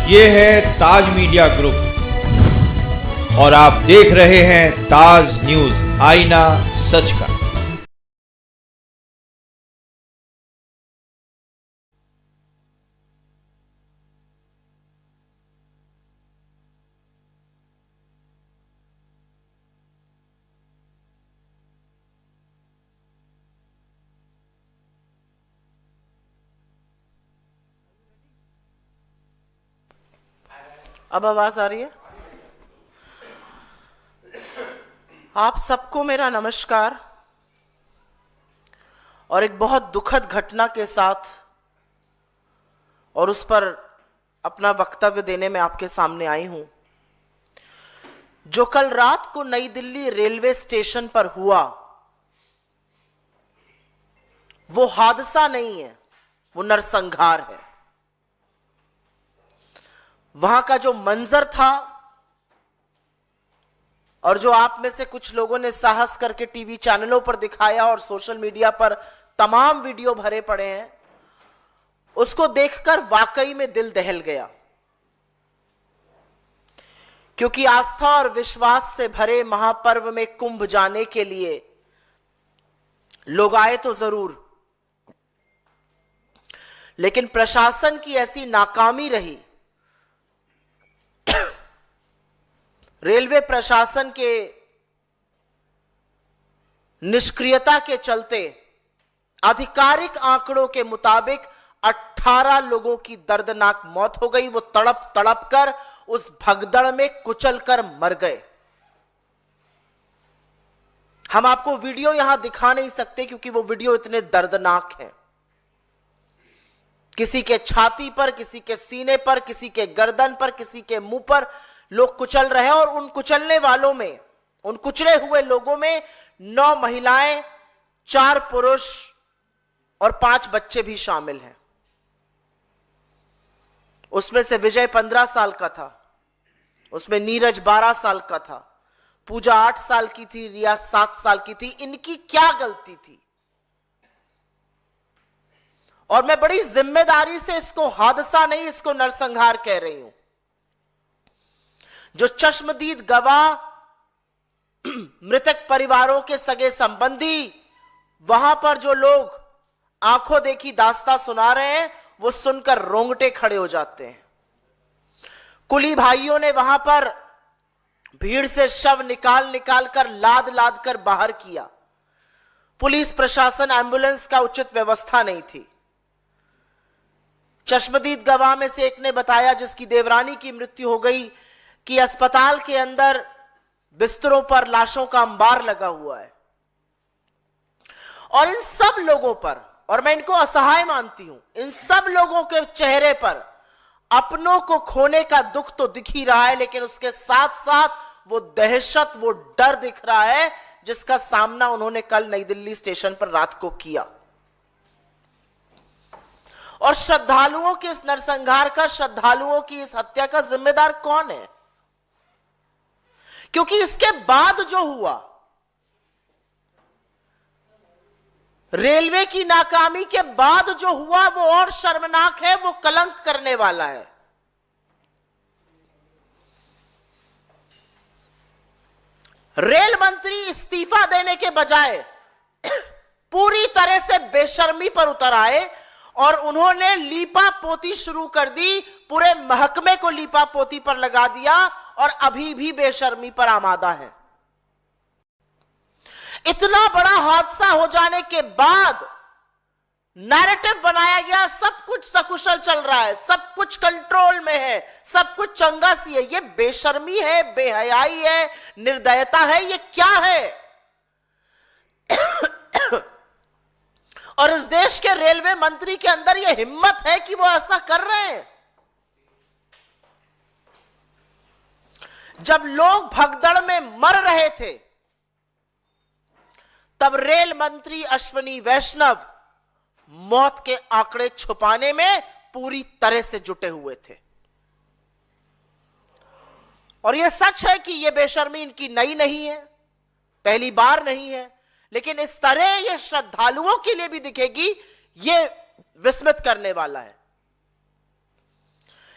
ये है ताज media group और आप देख रहे हैं ताज न्यूज, आईना सच का। अब आवाज आ रही है? आप सबको मेरा नमस्कार। और एक बहुत दुखद घटना के साथ और उस पर अपना वक्तव्य देने में आपके सामने आई हूं। जो कल रात को नई दिल्ली रेलवे स्टेशन पर हुआ वो हादसा नहीं है, वो नरसंहार है। वहां का जो मंजर था और जो आप में से कुछ लोगों ने साहस करके टीवी चैनलों पर दिखाया और सोशल मीडिया पर तमाम वीडियो भरे पड़े हैं, उसको देखकर वाकई में दिल दहल गया। क्योंकि आस्था और विश्वास से भरे महापर्व में कुंभ जाने के लिए लोग आए तो जरूर, लेकिन प्रशासन की ऐसी नाकामी रही, रेलवे प्रशासन के निष्क्रियता के चलते आधिकारिक आंकड़ों के मुताबिक 18 लोगों की दर्दनाक मौत हो गई। वो तड़प तड़प कर उस भगदड़ में कुचल कर मर गए। हम आपको वीडियो यहां दिखा नहीं सकते क्योंकि वो वीडियो इतने दर्दनाक हैं। किसी के छाती पर, किसी के सीने पर, किसी के गर्दन पर, किसी के मुंह पर लोग कुचल रहे हैं। और उन कुचलने वालों में, उन कुचले हुए लोगों में 9 महिलाएं, 4 पुरुष और 5 बच्चे भी शामिल हैं। उसमें से विजय 15 साल का था, उसमें नीरज 12 साल का था, पूजा 8 साल की थी, रिया 7 साल की थी। इनकी क्या गलती थी? और मैं बड़ी जिम्मेदारी से इसको हादसा नहीं, इसको नरसंहार कह रही हूं। जो चश्मदीद गवाह, मृतक परिवारों के सगे संबंधी, वहां पर जो लोग आंखों देखी दास्तां सुना रहे हैं, वो सुनकर रोंगटे खड़े हो जाते हैं। कुली भाइयों ने वहां पर भीड़ से शव निकाल निकाल कर, लाद लाद कर बाहर किया। पुलिस प्रशासन, एम्बुलेंस का उचित व्यवस्था नहीं थी। चश्मदीद गवाह में से एक ने बताया, जिसकी देवरानी की मृत्यु हो गई, कि अस्पताल के अंदर बिस्तरों पर लाशों का अंबार लगा हुआ है। और इन सब लोगों पर, और मैं इनको असहाय मानती हूं, इन सब लोगों के चेहरे पर अपनों को खोने का दुख तो दिख ही रहा है, लेकिन उसके साथ साथ वो दहशत, वो डर दिख रहा है जिसका सामना उन्होंने कल नई दिल्ली स्टेशन पर रात को किया। और श्रद्धालुओं के इस नरसंहार का, श्रद्धालुओं की इस हत्या का जिम्मेदार कौन है? क्योंकि इसके बाद जो हुआ, रेलवे की नाकामी के बाद जो हुआ, वो और शर्मनाक है, वो कलंक करने वाला है। रेल मंत्री इस्तीफा देने के बजाय पूरी तरह से बेशर्मी पर उतर आए और उन्होंने लीपा पोती शुरू कर दी, पूरे महकमे को लीपा पोती पर लगा दिया और अभी भी बेशर्मी पर आमादा है। इतना बड़ा हादसा हो जाने के बाद नैरेटिव बनाया गया, सब कुछ सकुशल चल रहा है, सब कुछ कंट्रोल में है, सब कुछ चंगा सी है। ये बेशर्मी है, बेहयाई है, निर्दयता है, ये क्या है? और इस देश के रेलवे मंत्री के अंदर यह हिम्मत है कि वो ऐसा कर रहे हैं। जब लोग भगदड़ में मर रहे थे, तब रेल मंत्री अश्विनी वैष्णव मौत के आंकड़े छुपाने में पूरी तरह से जुटे हुए थे। और यह सच है कि यह बेशर्मी इनकी नई नहीं है, पहली बार नहीं है, लेकिन इस तरह यह श्रद्धालुओं के लिए भी दिखेगी, यह विस्मित करने वाला है।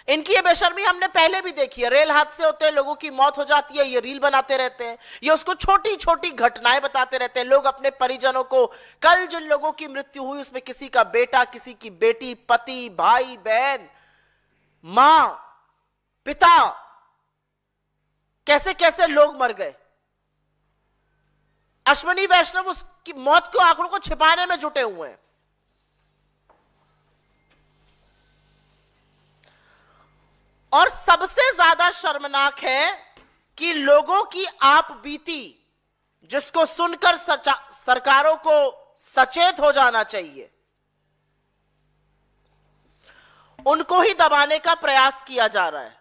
इनकी ये बेशर्मी हमने पहले भी देखी है। रेल हादसे होते हैं, लोगों की मौत हो जाती है, ये रील बनाते रहते हैं, ये उसको छोटी छोटी घटनाएं बताते रहते हैं। लोग अपने परिजनों को, कल जिन लोगों की मृत्यु हुई उसमें किसी का बेटा, किसी की बेटी, पति, भाई, बहन, मां, पिता, कैसे कैसे लोग मर गए। अश्विनी वैष्णव उसकी मौत के आंकड़ों को छिपाने में जुटे हुए हैं। और सबसे ज्यादा शर्मनाक है कि लोगों की आप बीती, जिसको सुनकर सरकारों को सचेत हो जाना चाहिए, उनको ही दबाने का प्रयास किया जा रहा है।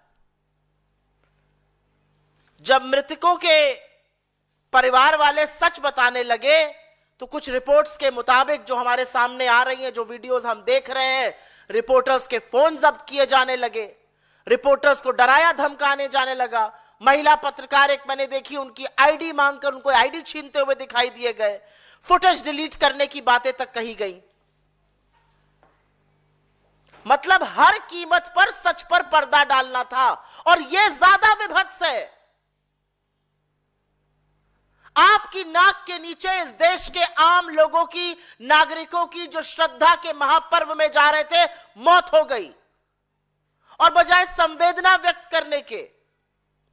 जब मृतकों के परिवार वाले सच बताने लगे तो कुछ रिपोर्ट्स के मुताबिक जो हमारे सामने आ रही हैं, जो वीडियोस हम देख रहे हैं, रिपोर्टर्स के फोन जब्त किए जाने लगे, रिपोर्टर्स को डराया धमकाने जाने लगा। महिला पत्रकार एक मैंने देखी, उनकी आईडी मांगकर उनको आईडी छीनते हुए दिखाई दिए गए, फुटेज डिलीट करने की बातें तक कही गई। मतलब हर कीमत पर सच पर पर्दा डालना था। और यह ज्यादा विभत्स है। आपकी नाक के नीचे इस देश के आम लोगों की, नागरिकों की, जो श्रद्धा के महापर्व में जा रहे थे, मौत हो गई। और बजाय संवेदना व्यक्त करने के,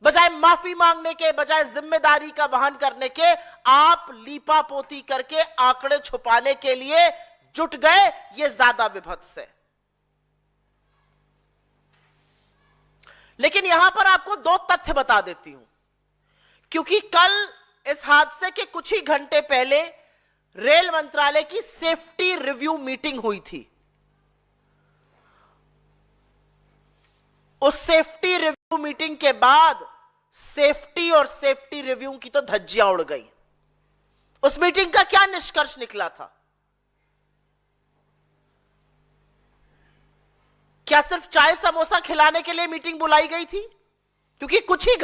बजाय माफी मांगने के, बजाय जिम्मेदारी का वहन करने के, आप लीपापोती करके आंकड़े छुपाने के लिए जुट गए। यह ज्यादा विभत्स है। लेकिन यहां पर आपको दो तथ्य बता देती हूं, क्योंकि कल इस हादसे के कुछ ही घंटे पहले रेल मंत्रालय की सेफ्टी रिव्यू मीटिंग हुई थी। उस सेफ्टी रिव्यू मीटिंग के बाद सेफ्टी और सेफ्टी रिव्यू की तो धज्जियां उड़ गई। उस मीटिंग का क्या निष्कर्ष निकला था? क्या सिर्फ चाय समोसा खिलाने के लिए मीटिंग बुलाई गई थी? क्योंकि कुछ ही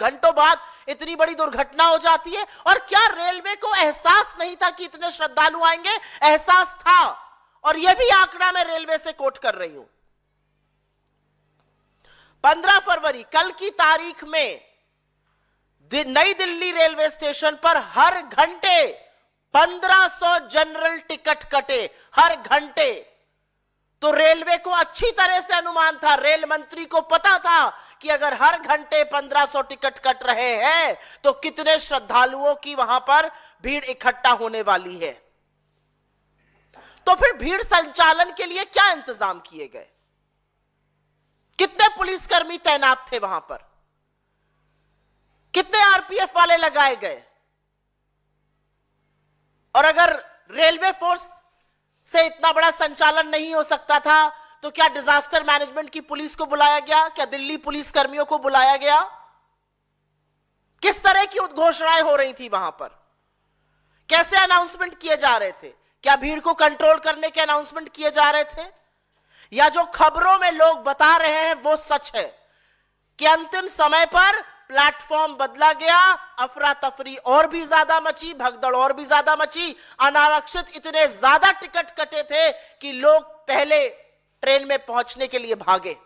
घंटों बाद इतनी बड़ी दुर्घटना हो जाती है। और क्या रेलवे को एहसास नहीं था कि इतने श्रद्धालु आएंगे? एहसास था। और यह भी आंकड़ा मैं रेलवे से कोट कर रही हूं। 15 फरवरी कल की तारीख में नई दिल्ली रेलवे स्टेशन पर हर घंटे 1500 जनरल टिकट कटे, हर घंटे। तो रेलवे को अच्छी तरह से अनुमान था, रेल मंत्री को पता था कि अगर हर घंटे 1500 टिकट कट रहे हैं तो कितने श्रद्धालुओं की वहां पर भीड़ इकट्ठा होने वाली है। तो फिर भीड़ संचालन के लिए क्या इंतजाम किए गए? कितने पुलिसकर्मी तैनात थे वहां पर? कितने आरपीएफ वाले लगाए गए? और अगर रेलवे फोर्स से इतना बड़ा संचालन नहीं हो सकता था तो क्या डिजास्टर मैनेजमेंट की पुलिस को बुलाया गया? क्या दिल्ली पुलिस कर्मियों को बुलाया गया? किस तरह की उद्घोषणाएं हो रही थी वहां पर? कैसे अनाउंसमेंट किए जा रहे थे? क्या भीड़ को कंट्रोल करने के अनाउंसमेंट किए जा रहे थे? या जो खबरों में लोग बता रहे हैं वो सच है कि अंतिम समय पर प्लेटफॉर्म बदला गया, अफरा तफरी और भी ज्यादा मची, भगदड़ और भी ज्यादा मची, अनारक्षित इतने ज्यादा टिकट कटे थे कि लोग पहले ट्रेन में पहुंचने के लिए भागे।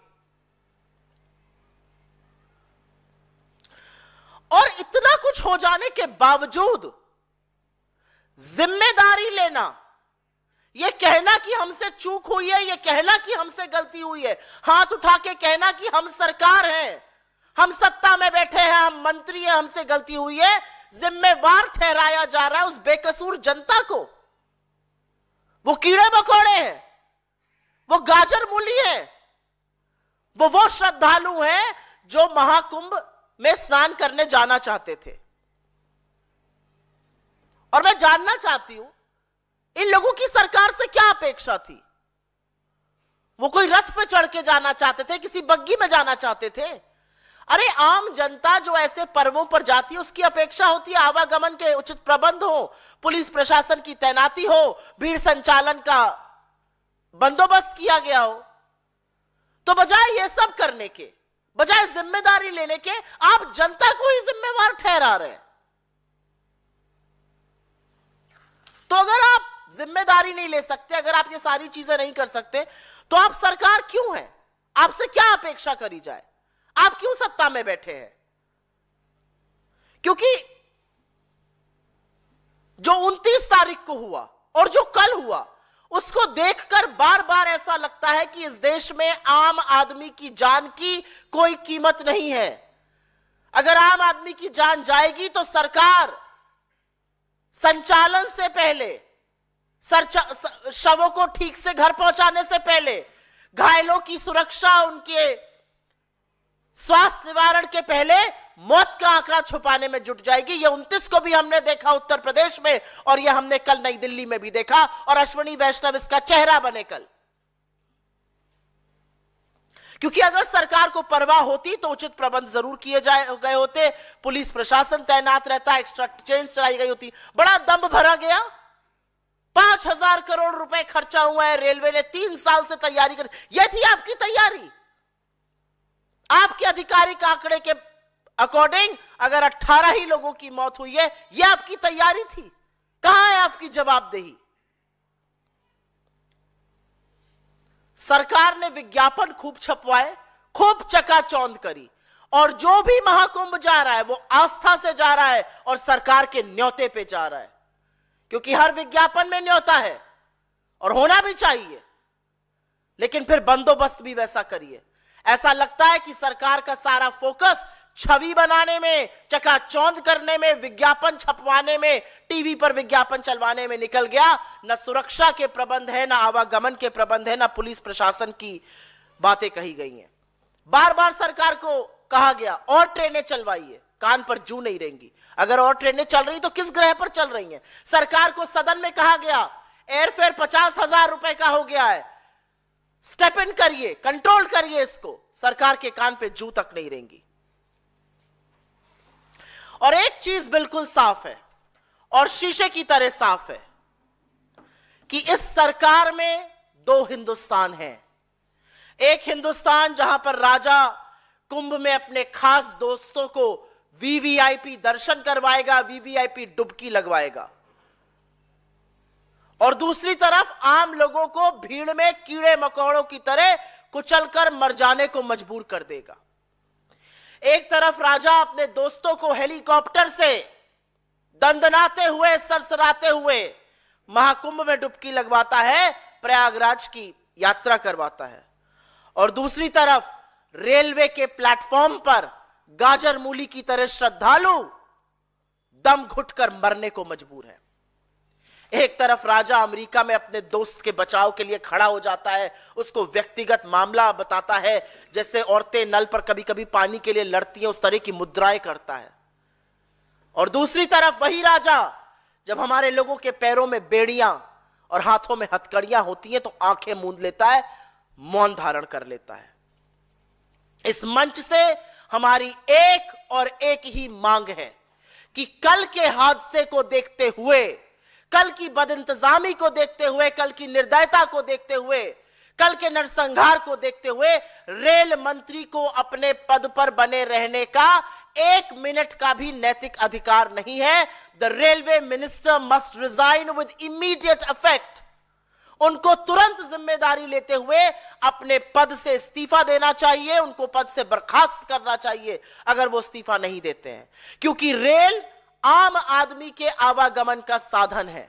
और इतना कुछ हो जाने के बावजूद जिम्मेदारी लेना, यह कहना कि हमसे चूक हुई है, यह कहना कि हमसे गलती हुई है, हाथ उठा के कहना कि हम सरकार हैं, हम सत्ता में बैठे हैं, हम मंत्री हैं, हमसे गलती हुई है, जिम्मेवार ठहराया जा रहा है उस बेकसूर जनता को। वो कीड़े मकोड़े हैं, वो गाजर मूली हैं, वो श्रद्धालु हैं जो महाकुंभ में स्नान करने जाना चाहते थे। और मैं जानना चाहती हूं इन लोगों की सरकार से क्या अपेक्षा थी? वो कोई रथ पे चढ़ के जाना चाहते थे, किसी बग्गी में जाना चाहते थे? अरे आम जनता जो ऐसे पर्वों पर जाती है उसकी अपेक्षा होती है आवागमन के उचित प्रबंध हो, पुलिस प्रशासन की तैनाती हो, भीड़ संचालन का बंदोबस्त किया गया हो। तो बजाय ये सब करने के, बजाय जिम्मेदारी लेने के, आप जनता को ही जिम्मेवार ठहरा रहे हैं। तो अगर आप जिम्मेदारी नहीं ले सकते, अगर आप ये सारी चीजें नहीं कर सकते, तो आप सरकार क्यों है? आपसे क्या अपेक्षा करी जाए? आप क्यों सत्ता में बैठे हैं? क्योंकि जो 29 तारीख को हुआ और जो कल हुआ, उसको देखकर बार बार ऐसा लगता है कि इस देश में आम आदमी की जान की कोई कीमत नहीं है। अगर आम आदमी की जान जाएगी तो सरकार संचालन से पहले, शवों को ठीक से घर पहुंचाने से पहले, घायलों की सुरक्षा, उनके स्वास्थ्य निवारण के पहले मौत का आंकड़ा छुपाने में जुट जाएगी। ये 29 को भी हमने देखा उत्तर प्रदेश में, और ये हमने कल नई दिल्ली में भी देखा, और अश्विनी वैष्णव इसका चेहरा बने कल। क्योंकि अगर सरकार को परवाह होती तो उचित प्रबंध जरूर किए गए होते, पुलिस प्रशासन तैनात रहता, एक्स्ट्रा ट्रेन चलाई गई होती। बड़ा दम भरा गया। 5,000 करोड़ रुपए खर्चा हुआ है, रेलवे ने 3 साल से तैयारी कर। यह थी आपकी तैयारी? आपके आधिकारिक आंकड़े के अकॉर्डिंग अगर 18 ही लोगों की मौत हुई है, यह आपकी तैयारी थी? कहां है आपकी जवाबदेही? सरकार ने विज्ञापन खूब छपवाए, खूब चकाचौंध करी, और जो भी महाकुंभ जा रहा है वो आस्था से जा रहा है और सरकार के न्योते पे जा रहा है। क्योंकि हर विज्ञापन में न्योता है और होना भी चाहिए, लेकिन फिर बंदोबस्त भी वैसा करिए। ऐसा लगता है कि सरकार का सारा फोकस छवि बनाने में, चकाचौंध करने में, विज्ञापन छपवाने में, टीवी पर विज्ञापन चलवाने में निकल गया। न सुरक्षा के प्रबंध है, न आवागमन के प्रबंध है, न पुलिस प्रशासन की बातें कही गई हैं। बार बार सरकार को कहा गया और ट्रेनें चलवाइए, कान पर जू नहीं रहेंगी। अगर और ट्रेनें चल रही तो किस ग्रह पर चल रही हैं? सरकार को सदन में कहा गया एयरफेयर 50,000 रुपए का हो गया है, स्टेप इन करिए, कंट्रोल करिए इसको। सरकार के कान पे जू तक नहीं रहेंगी। और एक चीज बिल्कुल साफ है, और शीशे की तरह साफ है, कि इस सरकार में 2 हिंदुस्तान हैं। एक हिंदुस्तान जहां पर राजा कुंभ में अपने खास दोस्तों को वीवीआईपी दर्शन करवाएगा, वीवीआईपी डुबकी लगवाएगा, और दूसरी तरफ आम लोगों को भीड़ में कीड़े मकोड़ों की तरह कुचलकर मर जाने को मजबूर कर देगा। एक तरफ राजा अपने दोस्तों को हेलीकॉप्टर से दंदनाते हुए, सरसराते हुए महाकुंभ में डुबकी लगवाता है, प्रयागराज की यात्रा करवाता है, और दूसरी तरफ रेलवे के प्लेटफॉर्म पर गाजर मूली की तरह श्रद्धालु दम घुटकर मरने को मजबूर है। एक तरफ राजा अमेरिका में अपने दोस्त के बचाव के लिए खड़ा हो जाता है, उसको व्यक्तिगत मामला बताता है, जैसे औरतें नल पर कभी कभी पानी के लिए लड़ती हैं, उस तरह की मुद्राएं करता है। और दूसरी तरफ वही राजा जब हमारे लोगों के पैरों में बेड़ियां और हाथों में हथकड़ियां होती हैं तो आंखें मूंद लेता है, मौन धारण कर लेता है। इस मंच से हमारी एक और एक ही मांग है कि कल के हादसे को देखते हुए, कल की बदइंतजामी को देखते हुए, कल की निर्दयता को देखते हुए, कल के नरसंहार को देखते हुए रेल मंत्री को अपने पद पर बने रहने का 1 मिनट का भी नैतिक अधिकार नहीं है। The railway minister must resign with immediate effect. उनको तुरंत जिम्मेदारी लेते हुए अपने पद से इस्तीफा देना चाहिए, उनको पद से बर्खास्त करना चाहिए अगर वो इस्तीफा नहीं देते हैं। क्योंकि रेल आम आदमी के आवागमन का साधन है।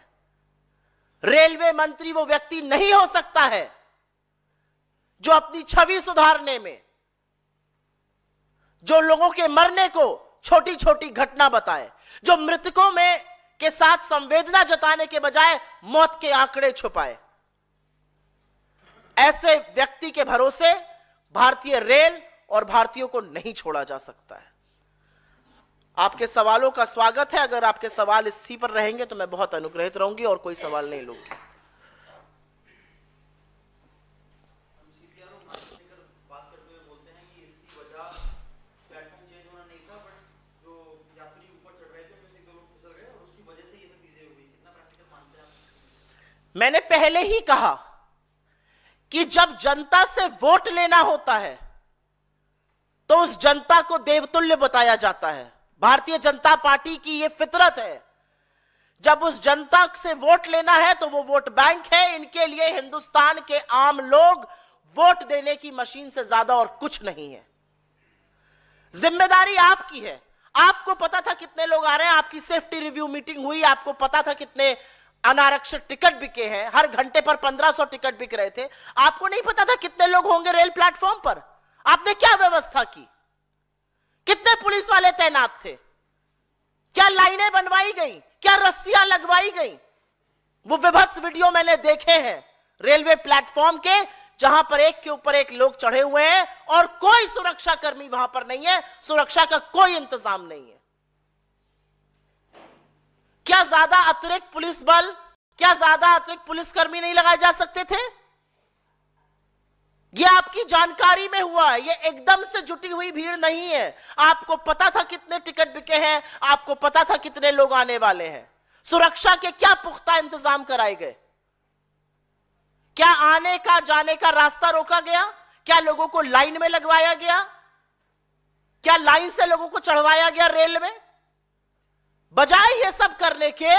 रेलवे मंत्री वो व्यक्ति नहीं हो सकता है जो अपनी छवि सुधारने में, जो लोगों के मरने को छोटी छोटी घटना बताए, जो मृतकों में के साथ संवेदना जताने के बजाय मौत के आंकड़े छुपाए। ऐसे व्यक्ति के भरोसे भारतीय रेल और भारतीयों को नहीं छोड़ा जा सकता है। आपके सवालों का स्वागत है। अगर आपके सवाल इसी पर रहेंगे तो मैं बहुत अनुग्रहित रहूंगी और कोई सवाल नहीं लूंगी। मैंने पहले ही कहा कि जब जनता से वोट लेना होता है तो उस जनता को देवतुल्य बताया जाता है। भारतीय जनता पार्टी की यह फितरत है। जब उस जनता से वोट लेना है तो वो वोट बैंक है। इनके लिए हिंदुस्तान के आम लोग वोट देने की मशीन से ज्यादा और कुछ नहीं है। जिम्मेदारी आपकी है। आपको पता था कितने लोग आ रहे हैं, आपकी सेफ्टी रिव्यू मीटिंग हुई, आपको पता था कितने अनारक्षित टिकट बिके हैं, हर घंटे पर 1500 टिकट बिक रहे थे। आपको नहीं पता था कितने लोग होंगे रेल प्लेटफॉर्म पर? आपने क्या व्यवस्था की? कितने पुलिस वाले तैनात थे? क्या लाइनें बनवाई गई? क्या रस्सियां लगवाई गई? वो विभत्स वीडियो मैंने देखे हैं रेलवे प्लेटफॉर्म के, जहां पर एक के ऊपर एक लोग चढ़े हुए हैं और कोई सुरक्षा कर्मी वहां पर नहीं है, सुरक्षा का कोई इंतजाम नहीं है। क्या ज्यादा अतिरिक्त पुलिस बल, क्या ज्यादा अतिरिक्त पुलिसकर्मी नहीं लगाए जा सकते थे? यह आपकी जानकारी में हुआ है, यह एकदम से जुटी हुई भीड़ नहीं है। आपको पता था कितने टिकट बिके हैं, आपको पता था कितने लोग आने वाले हैं। सुरक्षा के क्या पुख्ता इंतजाम कराए गए? क्या आने का जाने का रास्ता रोका गया? क्या लोगों को लाइन में लगवाया गया? क्या लाइन से लोगों को चढ़वाया गया रेल में? बजाय ये सब करने के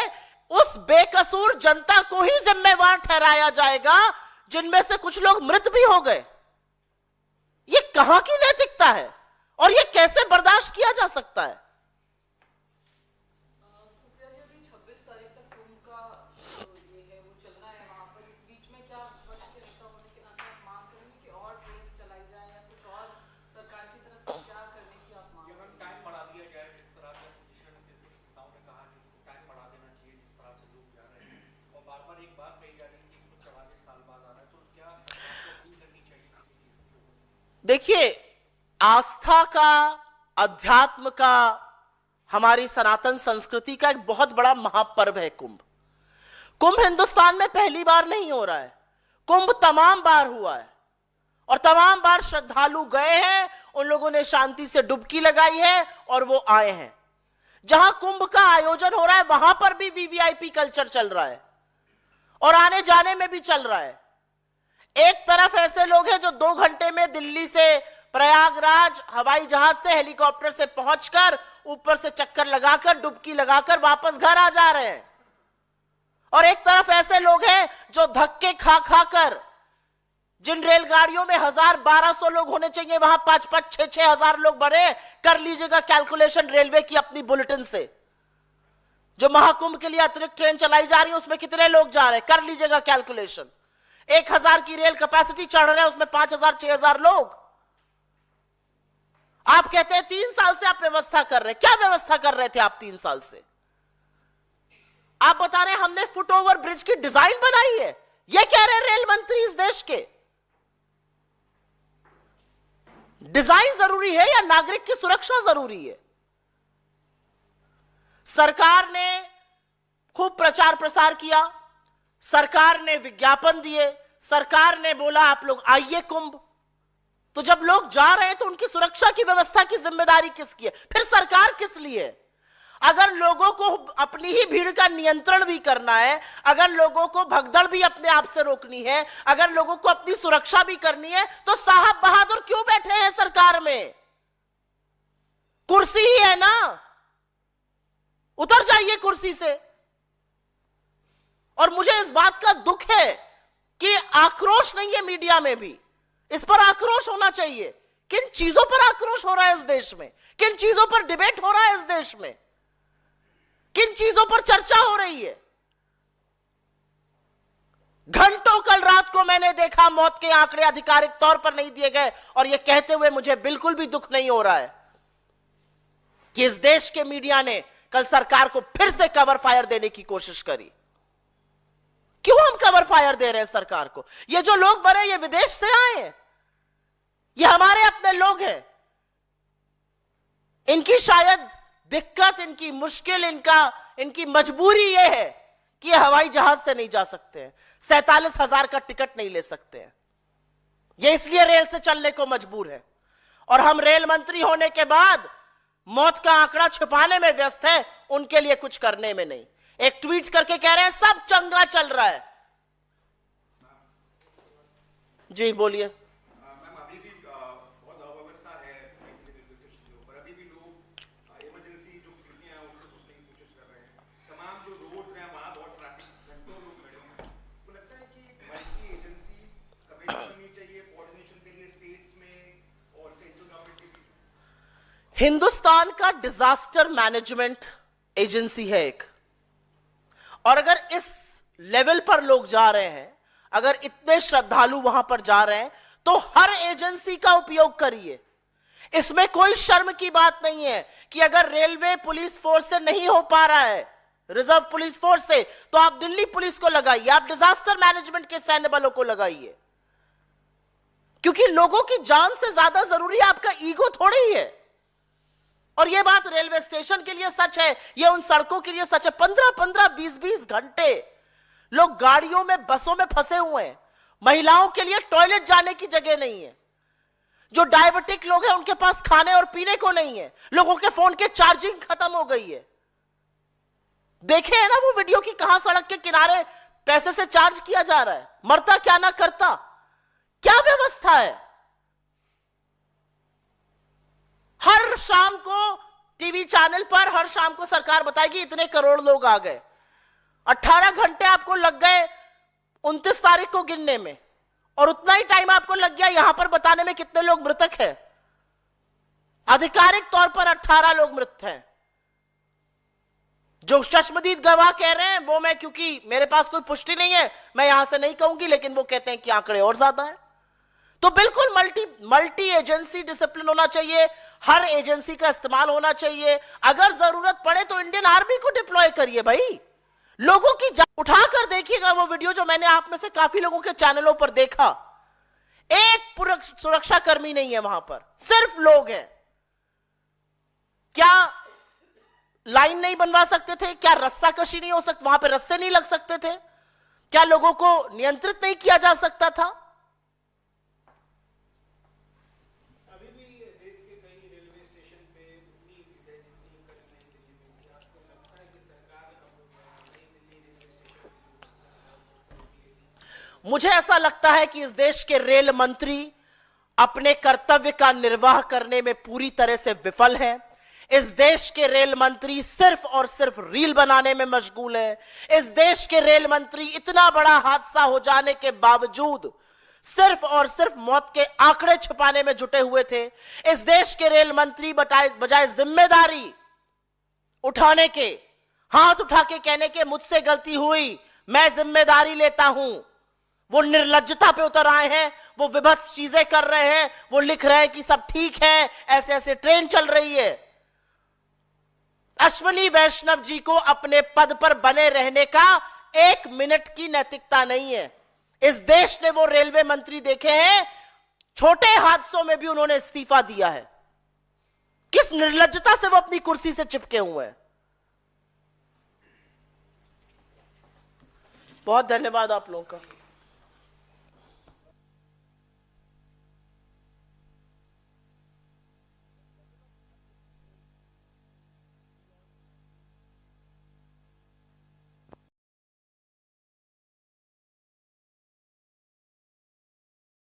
उस बेकसूर जनता को ही जिम्मेवार ठहराया जाएगा जिनमें से कुछ लोग मृत भी हो गए। ये कहां की नैतिकता है और ये कैसे बर्दाश्त किया जा सकता है? देखिए, आस्था का, अध्यात्म का, हमारी सनातन संस्कृति का एक बहुत बड़ा महापर्व है कुंभ। कुंभ हिंदुस्तान में पहली बार नहीं हो रहा है, कुंभ तमाम बार हुआ है और तमाम बार श्रद्धालु गए हैं, उन लोगों ने शांति से डुबकी लगाई है और वो आए हैं। जहां कुंभ का आयोजन हो रहा है वहां पर भी वीवीआईपी कल्चर चल रहा है और आने जाने में भी चल रहा है। एक तरफ ऐसे लोग हैं जो 2 घंटे में दिल्ली से प्रयागराज हवाई जहाज से, हेलीकॉप्टर से पहुंचकर ऊपर से चक्कर लगाकर, डुबकी लगाकर वापस घर आ जा रहे हैं, और एक तरफ ऐसे लोग हैं जो धक्के खा खाकर, जिन रेलगाड़ियों में 1000-1200 लोग होने चाहिए वहां 5-5, 6-6 हजार लोग बढ़े। कर लीजिएगा कैलकुलेशन रेलवे की अपनी बुलेटिन से, जो महाकुंभ के लिए अतिरिक्त ट्रेन चलाई जा रही है उसमें कितने लोग जा रहे हैं, कर लीजिएगा कैलकुलेशन। 1000 की रेल कैपेसिटी चढ़ रहे हैं, उसमें 5000-6000 लोग। आप कहते हैं 3 साल से आप व्यवस्था कर रहे हैं। क्या व्यवस्था कर रहे थे आप 3 साल से? आप बता रहे हैं हमने फुट ओवर ब्रिज की डिजाइन बनाई है, यह कह रहे हैं रेल मंत्री इस देश के। डिजाइन जरूरी है या नागरिक की सुरक्षा जरूरी है? सरकार ने खूब प्रचार प्रसार किया, सरकार ने विज्ञापन दिए, सरकार ने बोला आप लोग आइए कुंभ। तो जब लोग जा रहे हैं तो उनकी सुरक्षा की व्यवस्था की जिम्मेदारी किसकी है? फिर सरकार किस लिए? अगर लोगों को अपनी ही भीड़ का नियंत्रण भी करना है, अगर लोगों को भगदड़ भी अपने आप से रोकनी है, अगर लोगों को अपनी सुरक्षा भी करनी है, तो साहब बहादुर क्यों बैठे हैं सरकार में? कुर्सी ही है ना, उतर जाइए कुर्सी से। और मुझे इस बात का दुख है कि आक्रोश नहीं है मीडिया में भी। इस पर आक्रोश होना चाहिए। किन चीजों पर आक्रोश हो रहा है इस देश में? किन चीजों पर डिबेट हो रहा है इस देश में? किन चीजों पर चर्चा हो रही है? घंटों कल रात को मैंने देखा मौत के आंकड़े आधिकारिक तौर पर नहीं दिए गए, और यह कहते हुए मुझे बिल्कुल भी दुख नहीं हो रहा है कि इस देश के मीडिया ने कल सरकार को फिर से कवर फायर देने की कोशिश करी। क्यों हम कवर फायर दे रहे हैं सरकार को? ये जो लोग मरे ये विदेश से आए हैं, ये हमारे अपने लोग हैं। इनकी शायद दिक्कत, इनकी मुश्किल, इनकी मजबूरी यह है कि ये हवाई जहाज से नहीं जा सकते हैं, 47,000 का टिकट नहीं ले सकते हैं, ये इसलिए रेल से चलने को मजबूर है। और हम रेल मंत्री होने के बाद मौत का आंकड़ा छिपाने में व्यस्त है, उनके लिए कुछ करने में नहीं। एक ट्वीट करके कह रहे हैं सब चंगा चल रहा है। जी बोलिए। मैम अभी भी बहुत अव्यवस्था है पर अभी भी लोग इमरजेंसी जो खिड़कियां हैं उसको घुसने की कोशिश कर रहे हैं। तमाम जो रोड्स हैं वहां बहुत ट्रैफिक, घंटों लोग खड़े हैं। तो लगता है कि भारतीय एजेंसी कमेटी बननी चाहिए, हिंदुस्तान का डिजास्टर मैनेजमेंट एजेंसी है एक, और अगर इस लेवल पर लोग जा रहे हैं, अगर इतने श्रद्धालु वहां पर जा रहे हैं, तो हर एजेंसी का उपयोग करिए। इसमें कोई शर्म की बात नहीं है कि अगर रेलवे पुलिस फोर्स से नहीं हो पा रहा है, रिजर्व पुलिस फोर्स से, तो आप दिल्ली पुलिस को लगाइए, आप डिजास्टर मैनेजमेंट के सैन्य बलों को लगाइए, क्योंकि लोगों की जान से ज्यादा जरूरी आपका ईगो थोड़ी ही है। और यह बात रेलवे स्टेशन के लिए सच है, यह उन सड़कों के लिए सच है। 15-15, 20-20 घंटे लोग गाड़ियों में, बसों में फंसे हुए हैं। महिलाओं के लिए टॉयलेट जाने की जगह नहीं है। जो डायबिटिक लोग हैं उनके पास खाने और पीने को नहीं है। लोगों के फोन के चार्जिंग खत्म हो गई है। देखे है ना वो वीडियो की कहां सड़क के किनारे पैसे से चार्ज किया जा रहा है। मरता क्या ना करता, क्या व्यवस्था है। हर शाम को टीवी चैनल पर, हर शाम को सरकार बताएगी इतने करोड़ लोग आ गए। 18 घंटे आपको लग गए 29 तारीख को गिनने में, और उतना ही टाइम आपको लग गया यहां पर बताने में कितने लोग मृतक हैं। आधिकारिक तौर पर 18 लोग मृत हैं। जो चश्मदीद गवाह कह रहे हैं वो मैं, क्योंकि मेरे पास कोई पुष्टि नहीं है, मैं यहां से नहीं कहूंगी, लेकिन वो कहते हैं कि आंकड़े और ज्यादा है। तो बिल्कुल मल्टी एजेंसी डिसिप्लिन होना चाहिए, हर एजेंसी का इस्तेमाल होना चाहिए। अगर जरूरत पड़े तो इंडियन आर्मी को डिप्लॉय करिए भाई। लोगों की जान उठाकर देखिएगा वो वीडियो जो मैंने आप में से काफी लोगों के चैनलों पर देखा। एक सुरक्षा कर्मी नहीं है वहां पर, सिर्फ लोग हैं। क्या लाइन नहीं बनवा सकते थे? क्या रस्सा कशी नहीं हो सकती? वहां पर रस्से नहीं लग सकते थे? क्या लोगों को नियंत्रित नहीं किया जा सकता था? अभी भी देश के कई रेलवे स्टेशन पे उतनी भीड़ है जितनी कल नई दिल्ली में थी। आपको लगता है कि सरकार अब नई दिल्ली रेलवे स्टेशन मुझे ऐसा लगता है कि इस देश के रेल मंत्री अपने कर्तव्य का निर्वाह करने में पूरी तरह से विफल हैं। इस देश के रेल मंत्री सिर्फ और सिर्फ रील बनाने में मशगूल है। इस देश के रेल मंत्री इतना बड़ा हादसा हो जाने के बावजूद सिर्फ और सिर्फ मौत के आंकड़े छुपाने में जुटे हुए थे। इस देश के रेल मंत्री बजाय जिम्मेदारी उठाने के, हाथ उठा के कहने के मुझसे गलती हुई, मैं जिम्मेदारी लेता हूं, वो निर्लज्जता पे उतर आए हैं। वो विभत्स चीजें कर रहे हैं। वो लिख रहे हैं कि सब ठीक है, ऐसे ऐसे ट्रेन चल रही है। अश्विनी वैष्णव जी को अपने पद पर बने रहने का 1 मिनट की नैतिकता नहीं है। इस देश ने वो रेलवे मंत्री देखे हैं, छोटे हादसों में भी उन्होंने इस्तीफा दिया है। किस निर्लज्जता से वो अपनी कुर्सी से चिपके हुए हैं। बहुत धन्यवाद आप लोगों का।